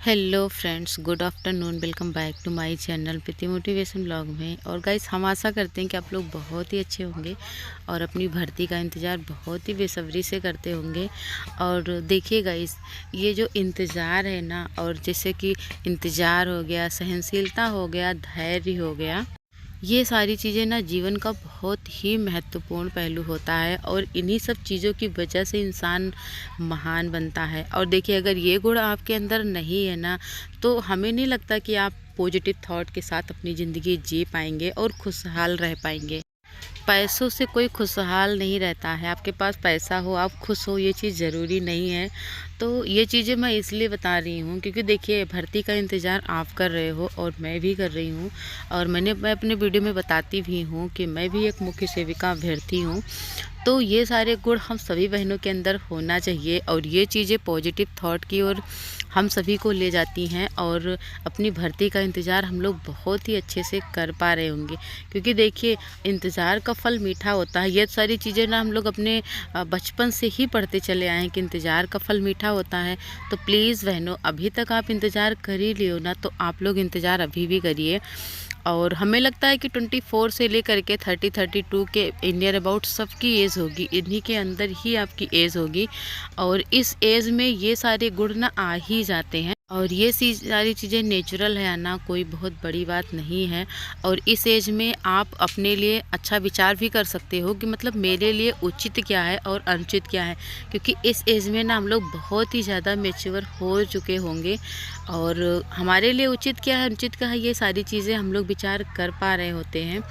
Hello friends, good afternoon. Welcome back to my channel Preeti motivation blog में। और guys, हम आशा करते हैं कि आप लोग बहुत ही अच्छे होंगे और अपनी भर्ती का इंतज़ार बहुत ही बेसब्री से करते होंगे। और देखिए गाइस, ये जो इंतज़ार है ना, और जैसे कि इंतज़ार हो गया, सहनशीलता हो गया, धैर्य हो गया, ये सारी चीज़ें ना जीवन का बहुत ही महत्वपूर्ण पहलू होता है। और इन्हीं सब चीज़ों की वजह से इंसान महान बनता है। और देखिए, अगर ये गुण आपके अंदर नहीं है ना, तो हमें नहीं लगता कि आप पॉजिटिव थॉट के साथ अपनी ज़िंदगी जी पाएंगे और खुशहाल रह पाएंगे। पैसों से कोई खुशहाल नहीं रहता है। आपके पास पैसा हो, आप खुश हो, ये चीज़ ज़रूरी नहीं है। तो ये चीज़ें मैं इसलिए बता रही हूँ क्योंकि देखिए, भर्ती का इंतज़ार आप कर रहे हो और मैं भी कर रही हूँ। और मैं अपने वीडियो में बताती भी हूँ कि मैं भी एक मुख्य सेविका अभ्यर्थी हूँ। तो ये सारे गुण हम सभी बहनों के अंदर होना चाहिए, और ये चीज़ें पॉजिटिव थॉट की ओर हम सभी को ले जाती हैं। और अपनी भर्ती का इंतज़ार हम लोग बहुत ही अच्छे से कर पा रहे होंगे, क्योंकि देखिए, इंतज़ार का फल मीठा होता है। ये सारी चीज़ें ना हम लोग अपने बचपन से ही पढ़ते चले आए हैं कि इंतज़ार का फल मीठा होता है। तो प्लीज़ बहनों, अभी तक आप इंतज़ार कर ही लियो ना, तो आप लोग इंतज़ार अभी भी करिए। और हमें लगता है कि 24 से लेकर के 30-32 के इंडियन अबाउट सबकी एज़ होगी, इन्हीं के अंदर ही आपकी एज़ होगी। और इस एज़ में ये सारे गुण ना आ ही जाते हैं। और ये सारी चीज़ें नेचुरल है आना, कोई बहुत बड़ी बात नहीं है। और इस एज में आप अपने लिए अच्छा विचार भी कर सकते हो कि मतलब मेरे लिए उचित क्या है और अनुचित क्या है, क्योंकि इस एज में ना हम लोग बहुत ही ज़्यादा मैच्योर हो चुके होंगे। और हमारे लिए उचित क्या है, अनुचित क्या है, ये सारी चीज़ें हम लोग विचार कर पा रहे होते हैं।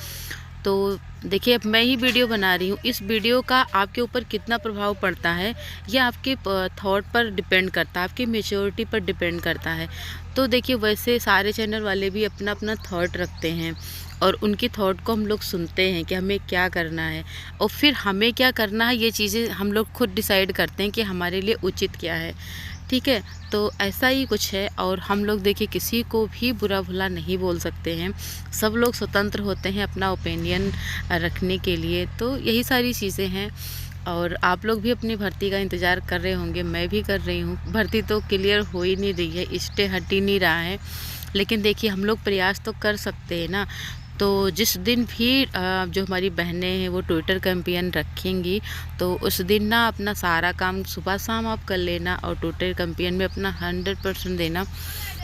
तो देखिए, अब मैं ही वीडियो बना रही हूँ, इस वीडियो का आपके ऊपर कितना प्रभाव पड़ता है, यह आपके थॉट पर डिपेंड करता है, आपकी मैच्योरिटी पर डिपेंड करता है। तो देखिए, वैसे सारे चैनल वाले भी अपना अपना थॉट रखते हैं, और उनकी थॉट को हम लोग सुनते हैं कि हमें क्या करना है, और फिर हमें क्या करना है, ये चीज़ें हम लोग खुद डिसाइड करते हैं कि हमारे लिए उचित क्या है। ठीक है, तो ऐसा ही कुछ है। और हम लोग देखिए, किसी को भी बुरा भला नहीं बोल सकते हैं। सब लोग स्वतंत्र होते हैं अपना ओपिनियन रखने के लिए। तो यही सारी चीज़ें हैं। और आप लोग भी अपनी भर्ती का इंतज़ार कर रहे होंगे, मैं भी कर रही हूँ। भर्ती तो क्लियर हो ही नहीं रही है, स्टे हट ही नहीं रहा है, लेकिन देखिए, हम लोग प्रयास तो कर सकते हैं ना। तो जिस दिन भी जो हमारी बहनें हैं वो ट्विटर कैंपेन रखेंगी, तो उस दिन ना अपना सारा काम सुबह शाम आप कर लेना, और ट्विटर कैंपेन में अपना 100% देना।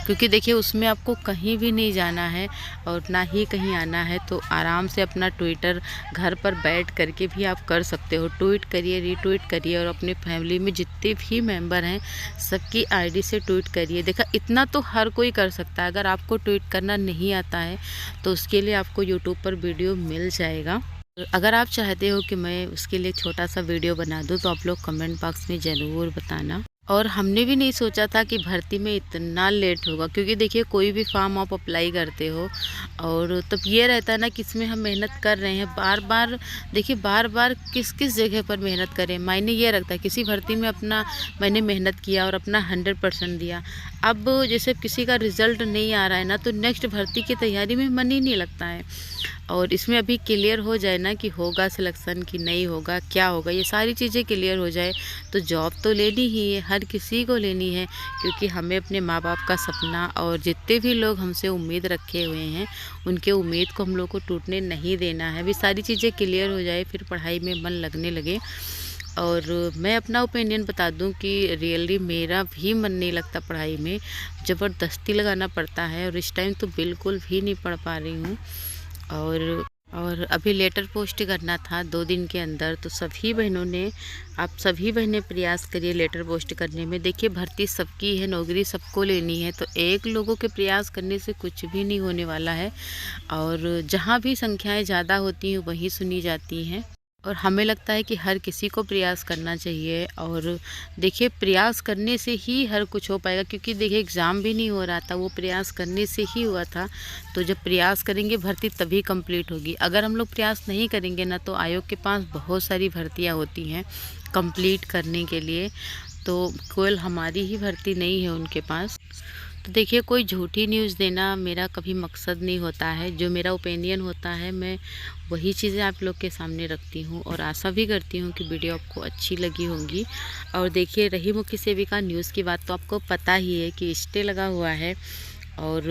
क्योंकि देखिए, उसमें आपको कहीं भी नहीं जाना है और ना ही कहीं आना है। तो आराम से अपना ट्विटर घर पर बैठ करके भी आप कर सकते हो। ट्वीट करिए, रीट्वीट करिए, और अपने फैमिली में जितने भी मेंबर हैं सबकी आईडी से ट्वीट करिए। देखा, इतना तो हर कोई कर सकता है। अगर आपको ट्वीट करना नहीं आता है तो उसके लिए आपको यूट्यूब पर वीडियो मिल जाएगा। अगर आप चाहते हो कि मैं उसके लिए छोटा सा वीडियो बना दूँ, तो आप लोग कमेंट बॉक्स में ज़रूर बताना। और हमने भी नहीं सोचा था कि भर्ती में इतना लेट होगा, क्योंकि देखिए, कोई भी फॉर्म आप अप्लाई करते हो, और तब ये रहता है ना कि इसमें हम मेहनत कर रहे हैं बार बार। देखिए, बार बार किस किस जगह पर मेहनत करें, मायने ये रखता है। किसी भर्ती में अपना मैंने मेहनत किया और अपना 100% दिया। अब जैसे किसी का रिज़ल्ट नहीं आ रहा है ना, तो नेक्स्ट भर्ती की तैयारी में मन ही नहीं लगता है। और इसमें अभी क्लियर हो जाए ना कि होगा सिलेक्शन कि नहीं होगा, क्या होगा, ये सारी चीज़ें क्लियर हो जाए, तो जॉब तो लेनी ही है, हर किसी को लेनी है। क्योंकि हमें अपने माँ बाप का सपना, और जितने भी लोग हमसे उम्मीद रखे हुए हैं, उनके उम्मीद को हम लोग को टूटने नहीं देना है। अभी सारी चीज़ें क्लियर हो जाए, फिर पढ़ाई में मन लगने लगे। और मैं अपना ओपिनियन बता दूं कि रियली मेरा भी मन नहीं लगता पढ़ाई में, ज़बरदस्ती लगाना पड़ता है। और इस टाइम तो बिल्कुल भी नहीं पढ़ पा रही हूँ। और अभी लेटर पोस्ट करना था 2 दिन के अंदर, तो सभी बहनों ने, आप सभी बहनें प्रयास करिए लेटर पोस्ट करने में। देखिए, भर्ती सबकी है, नौकरी सबको लेनी है, तो एक लोगों के प्रयास करने से कुछ भी नहीं होने वाला है। और जहाँ भी संख्याएं ज़्यादा होती हैं वहीं सुनी जाती हैं। और हमें लगता है कि हर किसी को प्रयास करना चाहिए। और देखिए, प्रयास करने से ही हर कुछ हो पाएगा, क्योंकि देखिए, एग्ज़ाम भी नहीं हो रहा था, वो प्रयास करने से ही हुआ था। तो जब प्रयास करेंगे, भर्ती तभी कंप्लीट होगी। अगर हम लोग प्रयास नहीं करेंगे ना, तो आयोग के पास बहुत सारी भर्तियाँ होती हैं कंप्लीट करने के लिए, तो केवल हमारी ही भर्ती नहीं है उनके पास। तो देखिए, कोई झूठी न्यूज़ देना मेरा कभी मकसद नहीं होता है। जो मेरा ओपिनियन होता है, मैं वही चीज़ें आप लोग के सामने रखती हूँ और आशा भी करती हूँ कि वीडियो आपको अच्छी लगी होंगी। और देखिए, रही मुख्य सेविका न्यूज़ की बात, तो आपको पता ही है कि स्टे लगा हुआ है और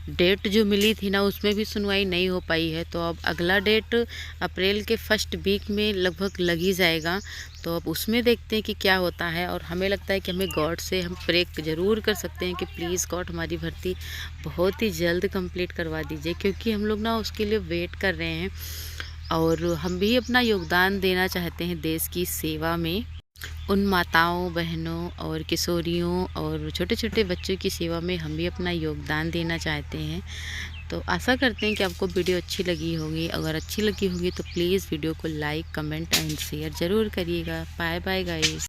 डेट जो मिली थी ना, उसमें भी सुनवाई नहीं हो पाई है। तो अब अगला डेट अप्रैल के फर्स्ट वीक में लगभग लग ही जाएगा। तो अब उसमें देखते हैं कि क्या होता है। और हमें लगता है कि हमें गॉड से हम प्रे ज़रूर कर सकते हैं कि प्लीज़ गॉड हमारी भर्ती बहुत ही जल्द कंप्लीट करवा दीजिए, क्योंकि हम लोग ना उसके लिए वेट कर रहे हैं और हम भी अपना योगदान देना चाहते हैं देश की सेवा में। उन माताओं, बहनों और किशोरियों और छोटे-छोटे बच्चों की सेवा में हम भी अपना योगदान देना चाहते हैं। तो आशा करते हैं कि आपको वीडियो अच्छी लगी होगी। अगर अच्छी लगी होगी तो प्लीज़ वीडियो को लाइक, कमेंट एंड शेयर ज़रूर करिएगा। Bye bye guys.